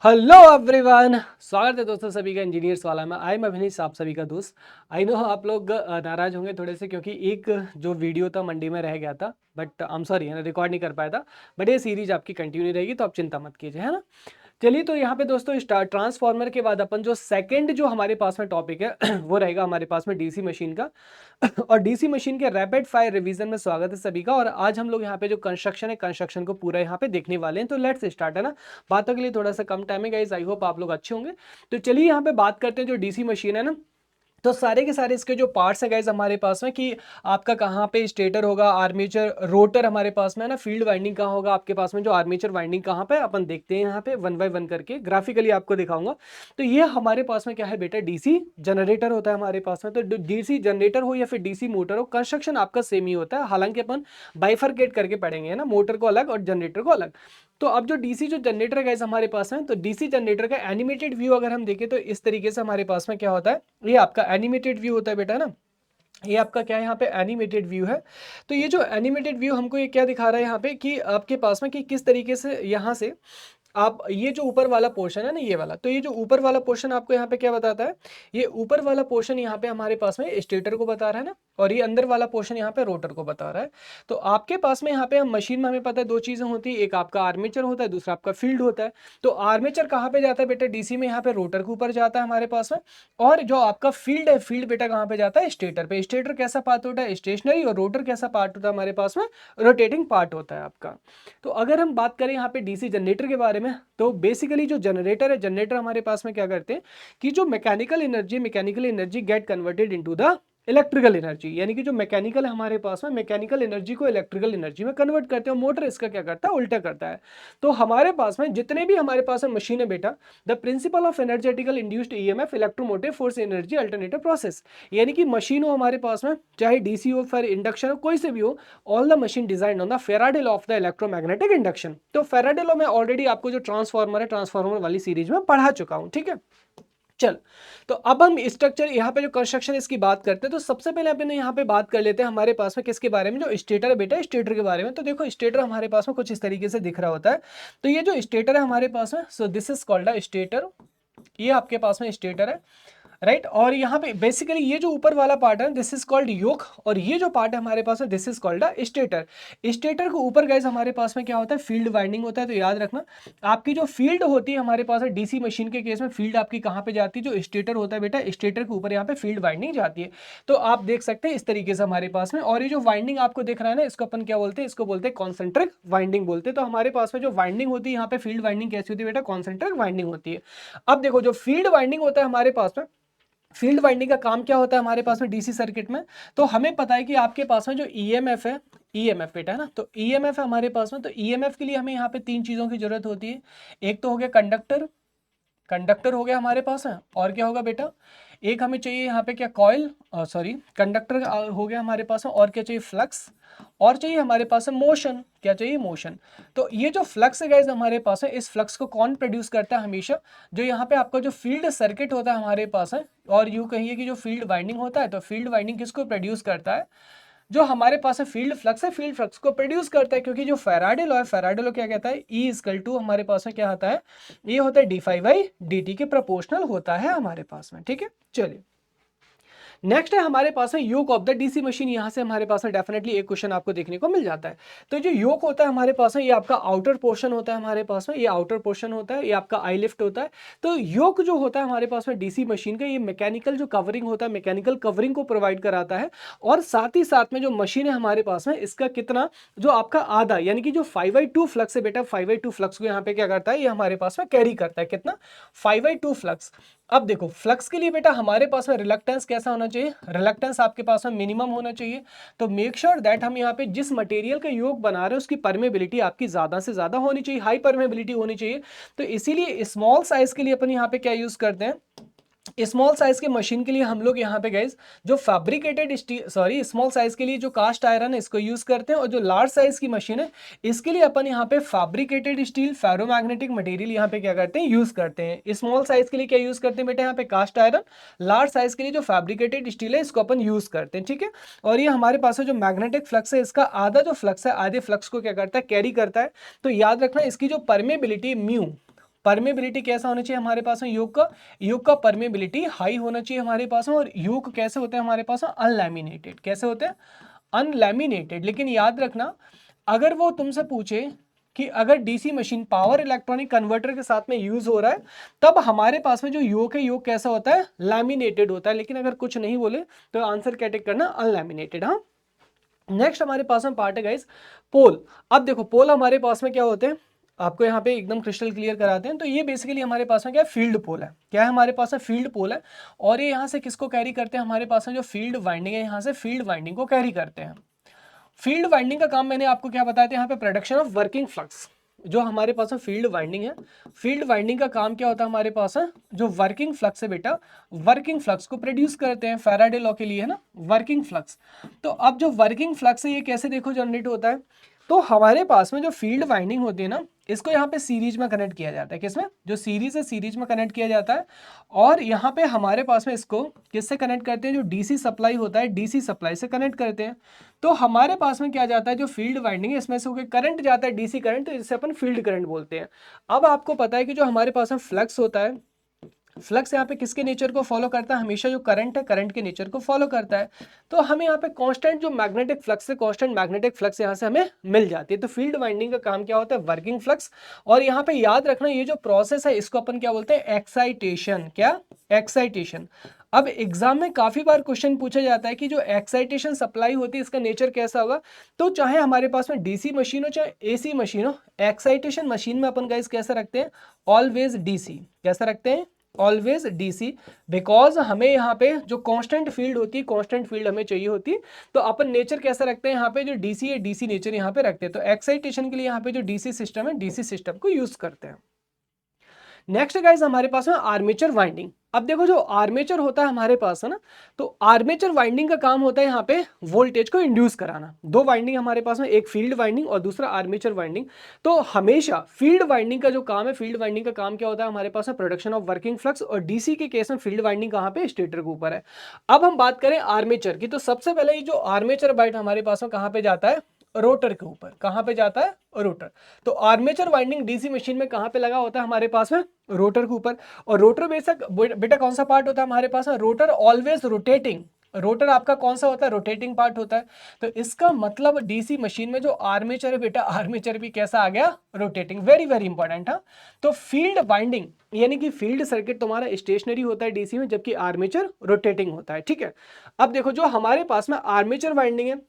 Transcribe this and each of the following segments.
Hello everyone, स्वागत है दोस्तों सभी का इंजीनियर्स वाला में। आई एम अभिनीश, आप सभी का दोस्त। आई नो आप लोग नाराज होंगे थोड़े से, क्योंकि एक जो वीडियो था मंडे में रह गया था, but I am sorry, record नहीं कर पाया था। बट ये सीरीज आपकी कंटिन्यू रहेगी, तो आप चिंता मत कीजिए, है ना। चलिए, तो यहाँ पे दोस्तों ट्रांसफार्मर के बाद अपन जो सेकंड जो हमारे पास में टॉपिक है वो रहेगा हमारे पास में डीसी मशीन का। और डीसी मशीन के रैपिड फायर रिवीजन में स्वागत है सभी का। और आज हम लोग यहाँ पे जो कंस्ट्रक्शन है, कंस्ट्रक्शन को पूरा यहाँ पे देखने वाले हैं। तो लेट्स स्टार्ट, है ना। बातों के लिए थोड़ा सा कम टाइम है गाइस, आई होप आप लोग अच्छे होंगे। तो चलिए यहाँ पे बात करते हैं जो डीसी मशीन है ना। तो सारे के सारे इसके जो पार्ट्स है गाइज हमारे पास में, कि आपका कहाँ पे स्टेटर होगा, आर्मेचर, रोटर हमारे पास में है ना, फील्ड वाइंडिंग कहाँ होगा आपके पास में, जो आर्मेचर वाइंडिंग कहाँ पे, अपन देखते हैं यहाँ पे वन बाय वन करके ग्राफिकली आपको दिखाऊंगा। तो ये हमारे पास में क्या है बेटा, डीसी जनरेटर होता है हमारे पास में। तो डीसी जनरेटर हो या फिर डीसी मोटर हो, कंस्ट्रक्शन आपका सेम ही होता है। हालांकि अपन बाइफरकेट करके पढ़ेंगे, है ना, मोटर को अलग और जनरेटर को अलग। तो अब जो डीसी जो जनरेटर है हमारे पास में, तो डीसी जनरेटर का एनिमेटेड व्यू अगर हम देखें तो इस तरीके से हमारे पास में क्या होता है, ये आपका एनिमेटेड व्यू होता है बेटा, है ना। ये आपका क्या है, यहाँ पे एनिमेटेड व्यू है। तो ये जो एनिमेटेड व्यू हमको ये क्या दिखा रहा है यहाँ पे, कि आपके पास में कि किस तरीके से यहाँ से आप ये जो ऊपर वाला पोर्शन है ना, ये वाला, तो ये जो ऊपर वाला पोर्शन आपको यहाँ पे क्या बताता है, ये ऊपर वाला पोर्शन यहाँ पे हमारे पास में स्टेटर को बता रहा है ना, और ये अंदर वाला पोर्शन यहाँ पे रोटर को बता रहा है। तो आपके पास में यहाँ पे हम मशीन में हमें पता है दो चीजें होती है, एक आपका आर्मेचर होता है, दूसरा आपका फील्ड होता है। तो आर्मेचर कहाँ पे जाता है बेटा, डीसी में यहाँ पे रोटर के ऊपर जाता है हमारे पास में। और जो आपका फील्ड है, फील्ड बेटा कहाँ पे जाता है, स्टेटर पे। स्टेटर कैसा पार्ट होता है, स्टेशनरी, और रोटर कैसा पार्ट होता है हमारे पास में, रोटेटिंग पार्ट होता है आपका। तो अगर हम बात करें यहाँ पे डीसी जनरेटर के बारे में, तो बेसिकली जो जनरेटर है, जनरेटर हमारे पास में क्या करते हैं कि जो mechanical energy get converted into the electrical energy, यानी कि जो मैकेनिकल है हमारे पास में, मैकेनिकल एनर्जी को इलेक्ट्रिकल एनर्जी में कन्वर्ट करते हैं। मोटर इसका क्या करता है, उल्टा करता है। तो हमारे पास में जितने भी हमारे पास में मशीन है बेटा, the principle of energetical induced EMF electromotive force energy alternative process, यानी कि मशीन हो हमारे पास में, चाहे डीसी हो फिर इंडक्शन हो, कोई से भी हो, all the machine design on the Faraday law of the electromagnetic induction. तो फेराडे लॉ में ऑलरेडी आपको जो ट्रांसफार्मर है, ट्रांसफार्मर वाली सीरीज में पढ़ा चुका हूं, ठीक है। चल, तो अब हम स्ट्रक्चर यहाँ पे जो कंस्ट्रक्शन इसकी बात करते हैं, तो सबसे पहले अपन यहाँ पे बात कर लेते हैं हमारे पास में किसके बारे में, जो स्टेटर है बेटा, स्टेटर के बारे में। तो देखो स्टेटर हमारे पास में कुछ इस तरीके से दिख रहा होता है। तो ये जो स्टेटर है हमारे पास में, so this is called a stator. ये आपके पास में स्टेटर है, राइट। और यहाँ पे बेसिकली ये जो ऊपर वाला पार्ट है, दिस इज कॉल्ड योक, और ये जो पार्ट है हमारे पास में, this is called a stator. Stator के ऊपर गाइस हमारे पास में क्या होता है, फील्ड वाइंडिंग होता है। तो याद रखना, आपकी जो फील्ड होती है हमारे पास है डीसी मशीन के केस में, फील्ड आपकी कहाँ पे जाती है, जो स्टेटर होता है बेटा, स्टेटर के ऊपर यहाँ पे फील्ड वाइंडिंग जाती है। तो आप देख सकते हैं इस तरीके से हमारे पास में। और ये जो वाइंडिंग आपको दिख रहा है ना, इसको अपन क्या बोलते हैं, इसको बोलते हैं कॉन्सेंट्रिक वाइंडिंग बोलते हैं। तो हमारे पास में जो वाइंडिंग होती है यहाँ पे, फील्ड वाइंडिंग कैसी होती है बेटा, कॉन्सेंट्रिक वाइंडिंग होती है। अब देखो जो फील्ड वाइंडिंग होता है हमारे पास में, फील्ड वाइंडिंग का काम क्या होता है हमारे पास में डीसी सर्किट में। तो हमें पता है कि आपके पास में जो ईएमएफ है, ईएमएफ बेटा, है ना, तो ईएमएफ है हमारे पास में। तो ईएमएफ के लिए हमें यहाँ पे तीन चीजों की जरूरत होती है। एक तो हो गया कंडक्टर, कंडक्टर हो गया हमारे पास है, और क्या होगा बेटा, एक हमें चाहिए यहाँ पे क्या, कॉइल, सॉरी, कंडक्टर हो गया हमारे पास में, और क्या चाहिए, फ्लक्स, और चाहिए हमारे पास है मोशन। क्या चाहिए, मोशन। तो ये जो फ्लक्स है गाइस हमारे पास है, इस फ्लक्स को कौन प्रोड्यूस करता है हमेशा, जो यहाँ पे आपका जो फील्ड सर्किट होता है हमारे पास है, और यूं कहिए कि जो फील्ड वाइंडिंग होता है, तो फील्ड वाइंडिंग किसको प्रोड्यूस करता है, जो हमारे पास है फील्ड फ्लक्स है, फील्ड फ्लक्स को प्रोड्यूस करता है। क्योंकि जो फेराडे लॉ है, फेराडे लॉ क्या कहता है, ई इक्वल टू हमारे पास में क्या आता है, ये होता है d phi by d t के प्रोपोर्शनल होता है हमारे पास में, ठीक है। चलिए, नेक्स्ट है हमारे पास है yoke of the DC machine. यहां से हमारे पास में डेफिनेटली एक क्वेश्चन आपको देखने को मिल जाता है। तो जो योक होता है हमारे पास में, ये आपका आउटर पोर्शन होता है हमारे पास में, ये आउटर पोर्शन होता है, ये आपका आई लिफ्ट होता है। तो योक जो होता है हमारे पास में डीसी मशीन का, ये मैकेनिकल जो कवरिंग होता है, मैकेनिकल कवरिंग को प्रोवाइड कराता है। और साथ ही साथ में जो मशीन है हमारे पास में, इसका कितना, जो आपका आधा, यानी कि जो 5/2 फ्लक्स है बेटा, 5/2 फ्लक्स को यहाँ पे क्या करता है, ये हमारे पास में कैरी करता है, कितना, 5/2 फ्लक्स। अब देखो फ्लक्स के लिए बेटा हमारे पास में रिलक्टेंस कैसा होना चाहिए, रिलक्टेंस आपके पास में मिनिमम होना चाहिए। तो मेक श्योर दैट हम यहाँ पे जिस मटेरियल का योग बना रहे हैं, उसकी परमेबिलिटी आपकी ज्यादा से ज्यादा होनी चाहिए, हाई परमेबिलिटी होनी चाहिए। तो इसीलिए स्मॉल साइज के लिए अपन यहाँ पे क्या यूज करते हैं, स्मॉल साइज के मशीन के लिए हम लोग यहाँ पे गाइस जो fabricated steel, sorry, small size के लिए जो कास्ट आयरन है इसको यूज करते हैं। और जो लार्ज साइज की मशीन है, इसके लिए अपन यहाँ पे फैब्रिकेटेड स्टील, फेरोमैग्नेटिक मटेरियल यहाँ पे क्या करते हैं, यूज करते हैं। स्मॉल साइज के लिए क्या यूज करते हैं बेटा, यहाँ पे कास्ट आयरन। लार्ज साइज के लिए जो फैब्रिकेटेड स्टील है, इसको अपन यूज करते हैं, ठीक है। और ये हमारे पास जो मैग्नेटिक फ्लक्स है, इसका आधा जो फ्लक्स है, आधे फ्लक्स को क्या करता है, कैरी करता है। तो याद रखना, इसकी जो परमेबिलिटी म्यू, परमेबिलिटी कैसा होना चाहिए हमारे पास में योग का परमेबिलिटी हाई होना चाहिए हमारे पास में। और योग कैसे होते हैं हमारे पास में, अनलैमिनेटेड। कैसे होते हैं, अनलैमिनेटेड। लेकिन याद रखना, अगर वो तुमसे पूछे कि अगर DC machine power electronic converter के साथ में यूज हो रहा है, तब हमारे पास में जो योग है, योग कैसा होता है, लैमिनेटेड होता है। लेकिन अगर कुछ नहीं बोले तो आंसर क्या टिक करना, अनलैमिनेटेड। हाँ, नेक्स्ट हमारे पास में पार्ट है गाइस पोल। अब देखो पोल हमारे पास में क्या होते हैं, आपको यहाँ पे एकदम क्रिस्टल क्लियर कराते हैं। तो ये बेसिकली हमारे पास में क्या है, फील्ड पोल है। क्या है हमारे पास में, फील्ड पोल है। और ये यहाँ से किसको कैरी करते हैं, हमारे पास में जो फील्ड वाइंडिंग है, यहाँ से फील्ड वाइंडिंग को कैरी करते हैं। फील्ड वाइंडिंग का काम मैंने आपको क्या बताया था, यहाँ पे प्रोडक्शन ऑफ वर्किंग फ्लक्स। जो हमारे पास में फील्ड वाइंडिंग है, फील्ड वाइंडिंग का काम क्या होता है हमारे पास है, जो वर्किंग फ्लक्स है बेटा, वर्किंग फ्लक्स को प्रोड्यूस करते हैं। फैराडे लॉ के लिए है ना, वर्किंग फ्लक्स। तो अब जो वर्किंग फ्लक्स है ये कैसे देखो जनरेट होता है, तो हमारे पास में जो फील्ड वाइंडिंग होती है ना, इसको यहाँ पे सीरीज में कनेक्ट किया जाता है। किसमें, जो सीरीज है सीरीज में कनेक्ट किया जाता है। और यहाँ पे हमारे पास में इसको किससे कनेक्ट करते हैं, जो डीसी सप्लाई होता है, डीसी सप्लाई से कनेक्ट करते हैं। तो हमारे पास में क्या जाता है, जो फील्ड वाइंडिंग है इसमें से करंट जाता है, डीसी करंट, तो जिसे अपन फील्ड करंट बोलते हैं। अब आपको पता है कि जो हमारे पास में फ्लक्स होता है, फ्लक्स यहाँ पे किसके नेचर को फॉलो करता है, हमेशा जो करंट है करंट के नेचर को फॉलो करता है। तो हमें यहाँ पे कांस्टेंट जो मैग्नेटिक फ्लक्स है, कांस्टेंट मैग्नेटिक फ्लक्स यहाँ से हमें मिल जाती है। तो फील्ड वाइंडिंग का काम क्या होता है, वर्किंग फ्लक्स। और यहाँ पे याद रखना, ये जो प्रोसेस है इसको अपन क्या बोलते हैं, एक्साइटेशन। क्या, एक्साइटेशन। अब एग्जाम में काफी बार क्वेश्चन पूछा जाता है कि जो एक्साइटेशन सप्लाई होती है इसका नेचर कैसा होगा। तो चाहे हमारे पास में डीसी मशीन हो चाहे एसी मशीन हो, एक्साइटेशन मशीन में अपन गाइस कैसा रखते हैं, ऑलवेज डीसी। कैसा रखते हैं, ऑलवेज डीसी। बिकॉज हमें यहाँ पे जो कांस्टेंट फील्ड होती है, कांस्टेंट फील्ड हमें चाहिए होती है। तो अपन नेचर कैसा रखते हैं, यहाँ पे जो डीसी है डीसी नेचर यहाँ पे रखते हैं। तो एक्साइटेशन के लिए यहाँ पे जो डीसी सिस्टम है, डीसी सिस्टम को यूज करते हैं। नेक्स्ट गाइस हमारे पास है आर्मेचर वाइंडिंग। अब देखो जो आर्मेचर होता है हमारे पास है ना, तो आर्मेचर वाइंडिंग का काम होता है यहाँ पे वोल्टेज को इंड्यूस कराना। दो वाइंडिंग हमारे पास में, एक फील्ड वाइंडिंग और दूसरा आर्मेचर वाइंडिंग। तो हमेशा फील्ड वाइंडिंग का जो काम है, फील्ड वाइंडिंग का काम क्या होता है हमारे पास में, प्रोडक्शन ऑफ वर्किंग फ्लक्स। और डीसी के केस में फील्ड वाइंडिंग कहाँ पे, स्टेटर के ऊपर है। अब हम बात करें आर्मेचर की, तो सबसे पहले ये जो आर्मेचर बाइट हमारे पास में कहाँ पे जाता है, रोटर के ऊपर। कहां पे जाता है, रोटर। तो आर्मेचर वाइंडिंग डीसी मशीन में कहां पे लगा होता है हमारे पास में, रोटर के ऊपर। और रोटर बेशक बेटा कौन सा पार्ट होता है हमारे पास में, रोटर ऑलवेज रोटेटिंग। रोटर आपका कौन सा होता है, रोटेटिंग पार्ट होता है। तो इसका मतलब डीसी मशीन में जो आर्मेचर है बेटा, आर्मेचर भी कैसा आ गया, रोटेटिंग। Very very important. हाँ, तो फील्ड वाइंडिंग यानी कि फील्ड सर्किट तुम्हारा स्टेशनरी होता है डीसी में, जबकि आर्मेचर रोटेटिंग होता है। ठीक है, अब देखो जो हमारे पास में आर्मेचर वाइंडिंग है,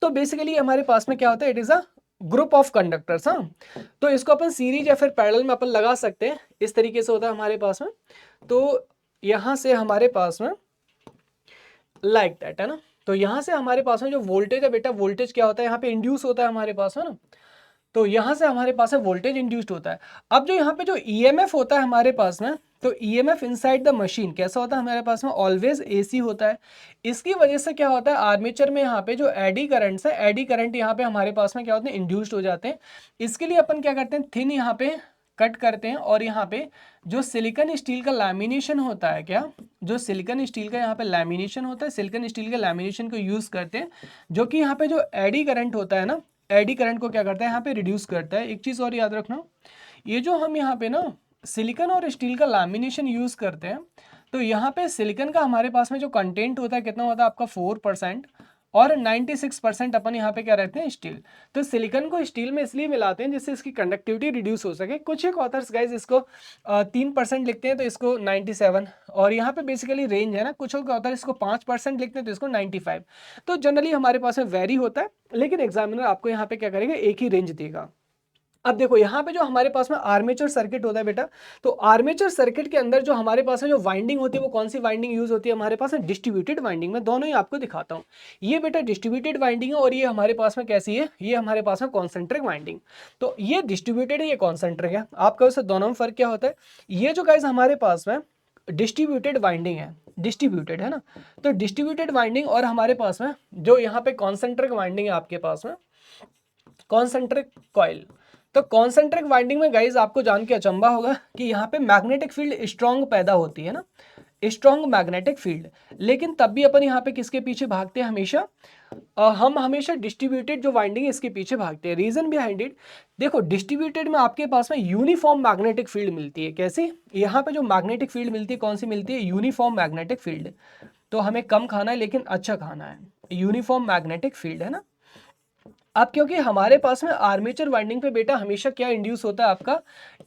तो बेसिकली हमारे पास में क्या होता है, it is a group of conductors. हाँ, तो इसको अपन सीरीज या फिर पैरेलल में अपन लगा सकते हैं। इस तरीके से होता है हमारे पास में। तो यहां से हमारे पास में लाइक दैट है ना। तो यहां से हमारे पास में जो वोल्टेज है बेटा, वोल्टेज क्या होता है यहाँ पे, इंड्यूस होता है हमारे पास में ना। तो यहां से हमारे पास में वोल्टेज इंड्यूस्ड होता है। अब जो यहाँ पे जो ईएमएफ होता है हमारे पास में, तो ईएमएफ इनसाइड द मशीन कैसा होता है हमारे पास में, ऑलवेज एसी होता है। इसकी वजह से क्या होता है, आर्मेचर में यहाँ पे जो एडी करंट्स है, एडी करंट यहाँ पे हमारे पास में क्या होते हैं, इंड्यूस्ड हो जाते हैं। इसके लिए अपन क्या करते हैं, थिन यहाँ पे कट करते हैं। और यहाँ पे जो सिलिकॉन स्टील का लैमिनेशन होता है, क्या, जो सिलिकॉन स्टील का यहाँ पे लैमिनेशन होता है, सिलिकॉन स्टील के लैमिनेशन को यूज करते हैं, जो कि यहाँ पे जो एडी करंट होता है ना, एडी करंट को क्या करता है, यहाँ पे रिड्यूस करता है। एक चीज और याद रखना, ये जो हम यहाँ पे ना सिलिकॉन और स्टील का लैमिनेशन यूज करते हैं, तो यहाँ पे सिलिकॉन का हमारे पास में जो कंटेंट होता है कितना होता है आपका 4%, और 96% अपन यहाँ पे क्या रहते हैं, स्टील। तो सिलिकॉन को स्टील में इसलिए मिलाते हैं जिससे इसकी कंडक्टिविटी रिड्यूस हो सके। कुछ एक ऑथर्स गाइज इसको 3% लिखते हैं तो इसको 97, और यहाँ पे बेसिकली रेंज है ना, कुछ एक ऑथर इसको 5% लिखते हैं तो इसको 95। तो जनरली हमारे पास में वेरी होता है, लेकिन एग्जामिनर आपको यहाँ पे क्या करेगा, एक ही रेंज देगा। अब देखो यहाँ पे जो हमारे पास में आर्मेचर सर्किट होता है बेटा, तो आर्मेचर सर्किट के अंदर जो हमारे पास में जो वाइंडिंग होती है, वो कौन सी वाइंडिंग यूज होती है हमारे पास में, डिस्ट्रीब्यूटेड वाइंडिंग। में दोनों ही आपको दिखाता हूँ। ये बेटा डिस्ट्रीब्यूटेड वाइंडिंग है, और ये हमारे पास में कैसी है, ये हमारे पास में कॉन्सेंट्रिक वाइंडिंग। तो ये डिस्ट्रीब्यूटेड है, ये कॉन्सेंट्रिक है। आपका उससे दोनों में फर्क क्या होता है, ये जो गाइस हमारे पास में डिस्ट्रीब्यूटेड वाइंडिंग है, डिस्ट्रीब्यूटेड है ना, तो डिस्ट्रीब्यूटेड वाइंडिंग और हमारे पास में जो यहाँ पे कॉन्सेंट्रिक वाइंडिंग है आपके पास में, कॉन्सेंट्रिक कॉइल। तो कॉन्सेंट्रिक वाइंडिंग में गाइज आपको जान के अचंभा होगा कि यहाँ पे मैग्नेटिक फील्ड स्ट्रांग पैदा होती है ना, स्ट्रॉन्ग मैग्नेटिक फील्ड। लेकिन तब भी अपन यहाँ पे किसके पीछे भागते हैं हमेशा, हम हमेशा डिस्ट्रीब्यूटेड जो वाइंडिंग है इसके पीछे भागते हैं। रीजन बिहाइंड इट, देखो डिस्ट्रीब्यूटेड में आपके पास में यूनिफॉर्म मैग्नेटिक फील्ड मिलती है। कैसे, यहाँ पे जो मैग्नेटिक फील्ड मिलती है कौन सी मिलती है, यूनिफॉर्म मैग्नेटिक फील्ड। तो हमें कम खाना है लेकिन अच्छा खाना है, यूनिफॉर्म मैग्नेटिक फील्ड है ना। अब क्योंकि हमारे पास में आर्मेचर वाइंडिंग पे बेटा हमेशा क्या इंड्यूस होता है, आपका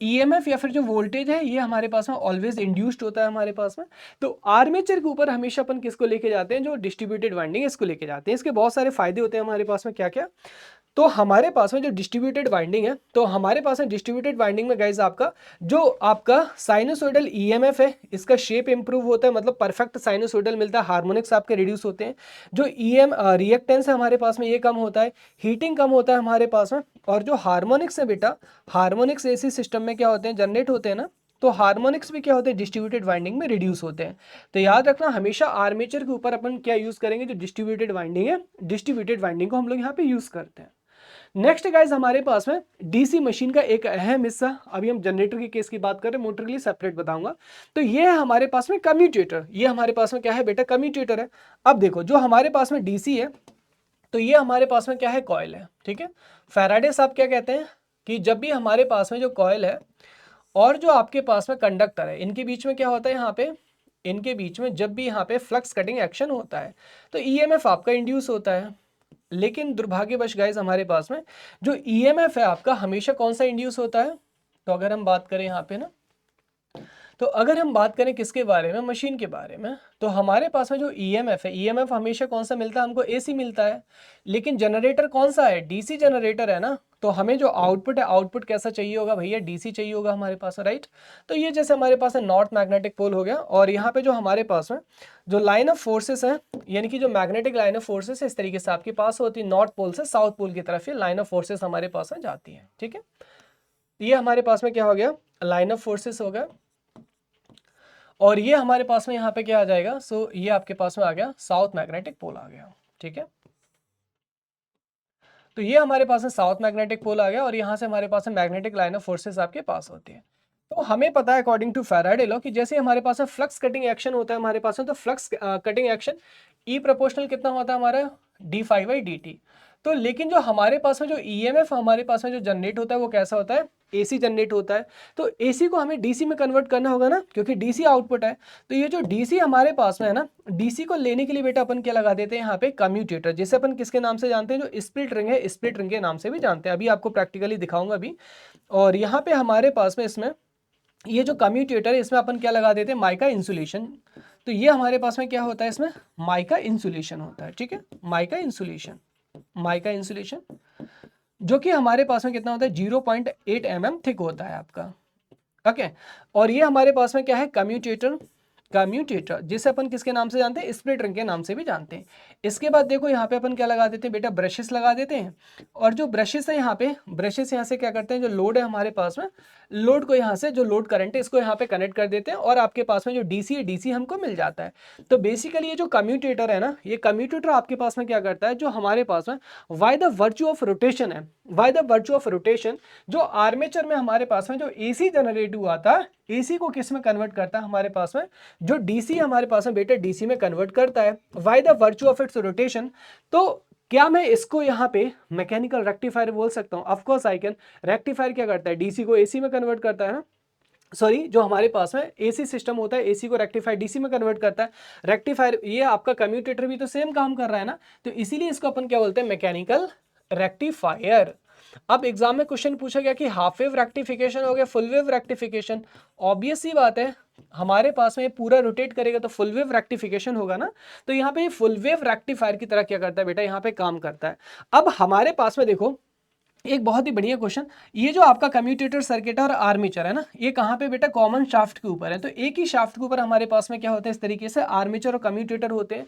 ईएमएफ या फिर जो वोल्टेज है ये हमारे पास में ऑलवेज इंड्यूस्ड होता है हमारे पास में। तो आर्मेचर के ऊपर हमेशा अपन किसको लेके जाते हैं, जो डिस्ट्रीब्यूटेड वाइंडिंग इसको लेके जाते हैं। इसके बहुत सारे फायदे होते हैं हमारे पास में, क्या क्या। तो हमारे पास में जो डिस्ट्रीब्यूटेड वाइंडिंग है, तो हमारे पास में डिस्ट्रीब्यूटेड वाइंडिंग में गाइस आपका जो आपका साइनोसॉइडल ईएमएफ है इसका शेप इंप्रूव होता है, मतलब परफेक्ट साइनोसॉइडल मिलता है, हार्मोनिक्स आपके रिड्यूस होते हैं, जो रिएक्टेंस है हमारे पास में ये कम होता है, हीटिंग कम होता है हमारे पास में। और जो हार्मोनिक्स है बेटा, हार्मोनिक्स ऐसी सिस्टम में क्या होते हैं, जनरेट होते हैं ना, तो हार्मोनिक्स भी क्या होते हैं, डिस्ट्रीब्यूटेड वाइंडिंग में रिड्यूस होते हैं। तो याद रखना हमेशा आर्मेचर के ऊपर अपन क्या यूज करेंगे, जो डिस्ट्रीब्यूटेड वाइंडिंग है, डिस्ट्रीब्यूटेड वाइंडिंग को हम लोग यहाँ पे यूज करते हैं। नेक्स्ट गाइज हमारे पास में डीसी मशीन का एक अहम हिस्सा, अभी हम जनरेटर के केस की बात करें, मोटर के लिए सेपरेट बताऊंगा। तो ये है हमारे पास में कम्यूटेटर, ये हमारे पास में क्या है बेटा, कम्यूटेटर है। अब देखो जो हमारे पास में डीसी है, तो ये हमारे पास में क्या है, कॉइल है, ठीक है। फैराडे साहब क्या कहते हैं कि जब भी हमारे पास में जो कॉइल है और जो आपके पास में कंडक्टर है, इनके बीच में क्या होता है, यहाँ पे इनके बीच में जब भी यहाँ पे फ्लक्स कटिंग एक्शन होता है तो ईएमएफ आपका इंड्यूस होता है। लेकिन दुर्भाग्यवश गाइस हमारे पास में जो ईएमएफ है आपका हमेशा कौन सा इंड्यूस होता है, तो अगर हम बात करें यहाँ पे ना, तो अगर हम बात करें किसके बारे में, मशीन के बारे में, तो हमारे पास में जो ईएमएफ है, ईएमएफ हमेशा कौन सा मिलता है, हमको एसी मिलता है। लेकिन जनरेटर कौन सा है, डीसी जनरेटर है ना, तो हमें जो आउटपुट है, आउटपुट कैसा चाहिए होगा भैया, डीसी चाहिए होगा हमारे पास, राइट। तो ये जैसे हमारे पास है नॉर्थ मैग्नेटिक पोल हो गया, और यहाँ पे जो हमारे पास में जो लाइन ऑफ फोर्सेस है, यानी कि जो मैग्नेटिक लाइन ऑफ फोर्सेस है इस तरीके से आपके पास होती है, नॉर्थ पोल से साउथ पोल की तरफ ये लाइन ऑफ फोर्सेस हमारे पास में जाती है, ठीक है। ये हमारे पास में क्या हो गया, लाइन ऑफ फोर्सेस हो गया। और ये हमारे पास में यहाँ पे क्या आ जाएगा, सो ये आपके पास में आ गया साउथ मैग्नेटिक पोल आ गया, ठीक है। तो ये हमारे पास में साउथ मैग्नेटिक पोल आ गया, और यहाँ से हमारे पास में मैग्नेटिक लाइन ऑफ फोर्सेस आपके पास होती है। तो हमें पता है अकॉर्डिंग टू फैराडे लॉ कि जैसे हमारे पास में फ्लक्स कटिंग एक्शन होता है हमारे पास में, तो फ्लक्स कटिंग एक्शन ई प्रोपोर्शनल कितना होता है हमारा, d∅dt। तो लेकिन जो हमारे पास में जो ईएमएफ हमारे पास में जो जनरेट होता है वो कैसा होता है, एसी जनरेट होता है। तो एसी को हमें डीसी में कन्वर्ट करना होगा ना, क्योंकि डीसी आउटपुट है। तो ये जो डीसी हमारे पास में है ना, डीसी को लेने के लिए बेटा अपन क्या लगा देते हैं यहाँ पे, कम्यूटेटर, जिसे अपन किसके नाम से जानते हैं, जो स्प्लिट रिंग है, स्प्लिट रिंग के नाम से भी जानते हैं। अभी आपको प्रैक्टिकली दिखाऊंगा अभी। और यहाँ पे हमारे पास में इसमें ये जो कम्यूटेटर है इसमें अपन क्या लगा देते हैं, माइका इंसुलेशन। तो ये हमारे पास में क्या होता है, इसमें माइका इंसुलेशन होता है, ठीक है, माइका इंसुलेशन, माइका इंसुलेशन, जो कि हमारे पास में कितना होता है, 0.8 mm थिक होता है आपका, ओके। और ये हमारे पास में क्या है, कम्यूटेटर, कम्यूटेटर जिसे अपन किसके नाम से जानते हैं, स्प्लिट रिंग के नाम से भी जानते हैं। इसके बाद देखो यहाँ पे अपन क्या लगा देते हैं बेटा, ब्रशेस लगा देते हैं। और जो ब्रशेस है यहाँ पे, ब्रशेस यहाँ से क्या करते हैं, जो लोड है हमारे पास में, लोड को यहाँ से जो लोड करंट है इसको यहाँ पे कनेक्ट कर देते हैं, और आपके पास में जो डीसी है, डीसी हमको मिल जाता है। तो बेसिकली ये जो कम्यूटेटर है ना, ये कम्यूटेटर आपके पास में क्या करता है, जो हमारे पास में by the virtue of rotation है, by the virtue of rotation, जो आर्मेचर में हमारे पास में जो एसी जनरेट हुआ था, एसी को किस में कन्वर्ट करता है हमारे पास में, जो डीसी हमारे पास में बेटा डीसी में कन्वर्ट करता है by the virtue of its rotation. तो क्या मैं इसको यहाँ पे मैकेनिकल रेक्टिफायर बोल सकता हूँ, of course I can. Rectifier क्या करता है, डीसी को एसी में कन्वर्ट करता है ना, सॉरी, जो हमारे पास में एसी सिस्टम होता है एसी को रेक्टिफायर डीसी में कन्वर्ट करता है। रेक्टिफायर, ये आपका कम्यूटेटर भी तो सेम काम कर रहा है ना, तो इसीलिए इसको अपन क्या बोलते हैं, मैकेनिकल रेक्टिफायर। अब एग्जाम में क्वेश्चन पूछा गया कि हाफ वेव रेक्टिफिकेशन हो गया फुल वेव रेक्टिफिकेशन, ऑब्वियस सी बात है हमारे पास में पूरा रोटेट करेगा तो फुल वेव रेक्टिफिकेशन होगा ना। तो यहाँ पे फुल वेव रेक्टिफायर की तरह क्या करता है बेटा, यहाँ पे काम करता है। अब हमारे पास में देखो एक बहुत ही बढ़िया क्वेश्चन, ये जो आपका कम्यूटेटर सर्किट और आर्मेचर है ना, ये कहाँ पे बेटा, कॉमन शाफ्ट के ऊपर है। तो एक ही शाफ्ट के ऊपर हमारे पास में क्या होता है, इस तरीके से आर्मेचर और कम्यूटेटर होते हैं।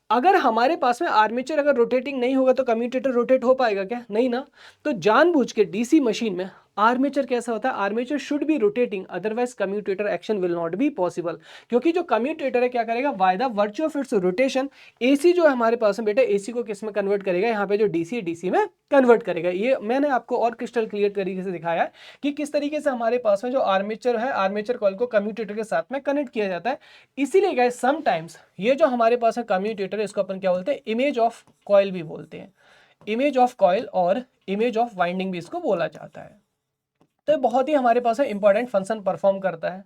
अगर हमारे पास में आर्मेचर अगर रोटेटिंग नहीं होगा तो कम्यूटेटर रोटेट हो पाएगा क्या, नहीं ना। तो जानबूझ के डीसी मशीन में आर्मेचर कैसा होता है, armature should be rotating otherwise commutator action will not be possible, क्योंकि जो कम्यूटेटर है क्या करेगा, bye the virtue of its rotation AC जो है हमारे पास में बेटा, एसी को किस में कन्वर्ट करेगा, यहाँ पे जो डीसी है डीसी में कन्वर्ट करेगा। ये मैंने आपको और क्रिस्टल क्लियर तरीके से दिखाया है कि किस तरीके से हमारे पास में जो आर्मेचर है, आर्मेचर कॉइल को कम्यूटेटर के साथ में कनेक्ट किया जाता है। इसीलिए गाइस समटाइम्स ये जो हमारे पास है कम्यूटेटर, इसको अपन क्या बोलते हैं, इमेज ऑफ कॉइल भी बोलते हैं, इमेज ऑफ कॉइल और इमेज ऑफ वाइंडिंग भी इसको बोला जाता है। तो बहुत ही हमारे पास है इंपॉर्टेंट फंक्शन परफॉर्म करता है,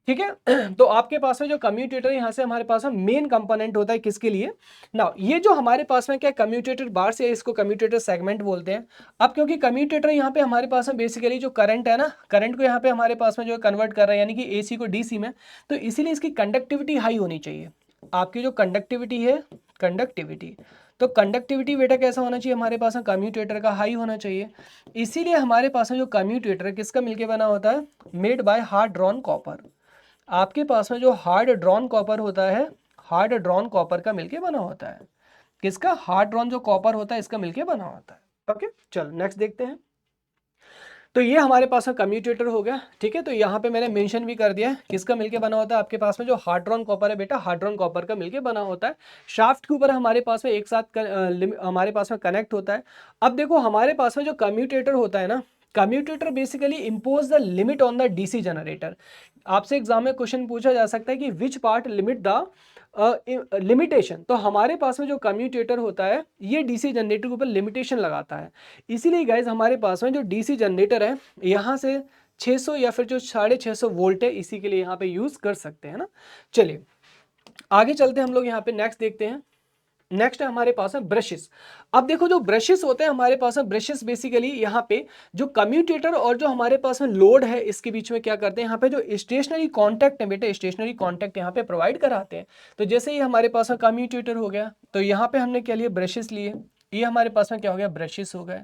ठीक है। तो आपके पास में जो कम्यूटेटर यहाँ से हमारे पास में मेन कंपोनेंट होता है किसके लिए ना, ये जो हमारे पास में क्या कम्यूटेटर बार से, इसको कम्यूटेटर सेगमेंट बोलते हैं। अब क्योंकि कम्यूटेटर यहाँ पे हमारे पास में बेसिकली जो करंट है ना, करंट को यहाँ पे हमारे पास में जो कन्वर्ट कर रहा है यानी कि एसी को डीसी में, तो इसीलिए इसकी कंडक्टिविटी हाई होनी चाहिए। आपकी जो कंडक्टिविटी है, कंडक्टिविटी, तो कंडक्टिविटी बेटा कैसा होना चाहिए हमारे पास में, कम्यूटेटर का हाई होना चाहिए। इसीलिए हमारे पास में जो कम्यूटेटर है किसका मिलके बना होता है, made by hard drawn copper. आपके पास में जो हार्ड ड्रॉन कॉपर होता है, हार्ड ड्रॉन कॉपर का मिलके बना होता है, किसका, हार्ड ड्रॉन जो कॉपर होता है इसका मिलके बना होता है। ओके चलो नेक्स्ट देखते हैं। तो ये हमारे पास में कम्यूटेटर हो गया, ठीक है। तो यहाँ पे मैंने मेंशन भी कर दिया है किसका मिलके बना होता है, आपके पास में जो हार्ड्रॉन कॉपर है बेटा, हार्ड्रॉन कॉपर का मिलके बना होता है। शाफ्ट के ऊपर हमारे पास में एक साथ हमारे पास में कनेक्ट होता है। अब देखो हमारे पास में जो कम्यूटेटर होता है ना, commutator basically impose the limit on the DC generator. आपसे एग्जाम में क्वेश्चन पूछा जा सकता है कि which part limit the limitation. तो हमारे पास में जो कम्यूटेटर होता है ये डीसी जनरेटर के ऊपर लिमिटेशन लगाता है। इसीलिए गाइज हमारे पास में जो डीसी जनरेटर है यहाँ से 600 या फिर जो 650 वोल्ट है इसी के लिए यहाँ पे यूज कर सकते हैं ना। चलिए आगे चलते हैं हम लोग, यहाँ पे नेक्स्ट देखते हैं। नेक्स्ट है हमारे पास है ब्रशेस। अब देखो जो ब्रशेस होते हैं हमारे पास में, ब्रशेस बेसिकली यहाँ पे जो कम्यूटेटर और जो हमारे पास में लोड है इसके बीच में क्या करते हैं, यहाँ पे जो स्टेशनरी कांटेक्ट है बेटा, स्टेशनरी कांटेक्ट यहाँ पे प्रोवाइड कराते हैं। तो जैसे ही हमारे पास में कम्यूटेटर हो गया, तो यहाँ पे हमने क्या लिए, ब्रशेस लिए, ये हमारे पास में क्या हो गया, ब्रशेस हो गए।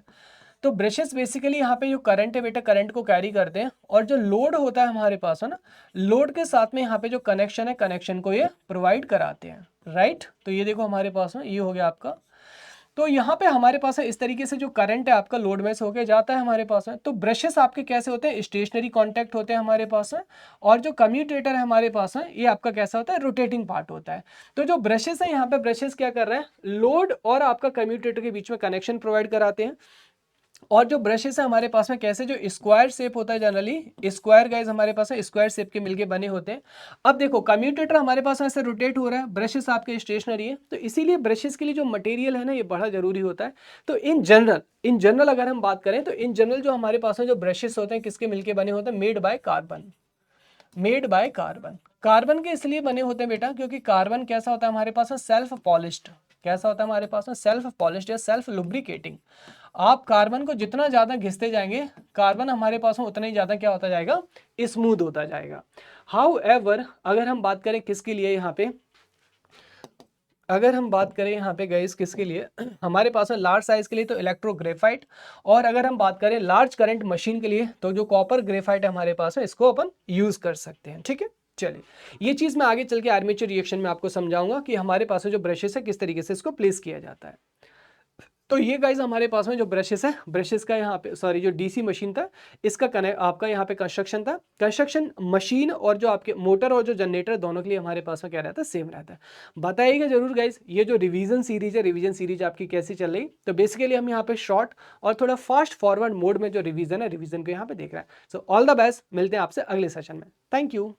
तो ब्रशेस बेसिकली यहाँ पे जो करंट है बेटा, करंट को कैरी करते हैं, और जो लोड होता है हमारे पास है ना, लोड के साथ में यहाँ पे जो कनेक्शन है, कनेक्शन को ये प्रोवाइड कराते हैं, राइट। तो ये देखो हमारे पास में ये हो गया आपका। तो यहाँ पे हमारे पास है इस तरीके से जो करंट है आपका लोड में से होके जाता है हमारे पास में। तो ब्रशेस आपके कैसे होते हैं, स्टेशनरी कॉन्टैक्ट होते हैं हमारे पास में, और जो कम्यूटेटर है हमारे पास में ये आपका कैसा होता है, रोटेटिंग पार्ट होता है। तो जो ब्रशेस है यहाँ पे, ब्रशेस क्या कर रहे हैं, लोड और आपका कम्यूटेटर के बीच में कनेक्शन प्रोवाइड कराते हैं। और जो ब्रशेस है हमारे पास में कैसे, जो स्क्वायर शेप होता है जनरली, स्क्वायर गाइज हमारे पास है स्क्वायर शेप के मिलके बने होते हैं। अब देखो कम्यूटेटर हमारे पास ऐसे रोटेट हो रहा है, ब्रशेस आपके स्टेशनरी है, तो इसीलिए ब्रशेस के लिए जो मटेरियल है ना ये बड़ा जरूरी होता है। तो इन जनरल अगर हम बात करें तो इन जनरल जो हमारे पास में जो ब्रशेस होते हैं किसके मिलके बने होते हैं, made by carbon, made by carbon. Carbon के इसलिए बने होते हैं बेटा क्योंकि कार्बन कैसा होता है हमारे पास में, सेल्फ पॉलिश्ड, कैसा होता है हमारे पास में, सेल्फ पॉलिश्ड या सेल्फ लुब्रिकेटिंग। आप कार्बन को जितना ज्यादा घिसते जाएंगे, कार्बन हमारे पास में उतना ही ज्यादा क्या होता जाएगा, स्मूथ होता जाएगा। हाउएवर अगर हम बात करें किसके लिए यहाँ पे, अगर हम बात करें यहाँ पे गाइस किसके लिए, हमारे पास है लार्ज साइज के लिए तो इलेक्ट्रोग्रेफाइट, और अगर हम बात करें लार्ज करंट मशीन के लिए तो जो कॉपर ग्रेफाइट है हमारे पास है इसको अपन यूज कर सकते हैं, ठीक है। चलिए ये चीज मैं आगे चल के आर्मेचर रिएक्शन में आपको समझाऊंगा कि हमारे पास जो ब्रशेस है किस तरीके से इसको प्लेस किया जाता है। तो ये गाइज हमारे पास में जो ब्रशेस है, ब्रशेस का यहाँ पे सॉरी जो डीसी मशीन था इसका कनेक्ट आपका यहाँ पे कंस्ट्रक्शन था, कंस्ट्रक्शन मशीन और जो आपके मोटर और जो जनरेटर दोनों के लिए हमारे पास में क्या रहता है, सेम रहता है। बताइएगा जरूर गाइज ये जो रिवीजन सीरीज है, रिवीजन सीरीज आपकी कैसी चल रही। तो बेसिकली हम यहाँ पे शॉर्ट और थोड़ा फास्ट फॉरवर्ड मोड में जो रिवीजन है, रिवीजन को यहाँ पे देख रहे हैं। सो ऑल द बेस्ट, मिलते हैं आपसे अगले सेशन में। Thank you.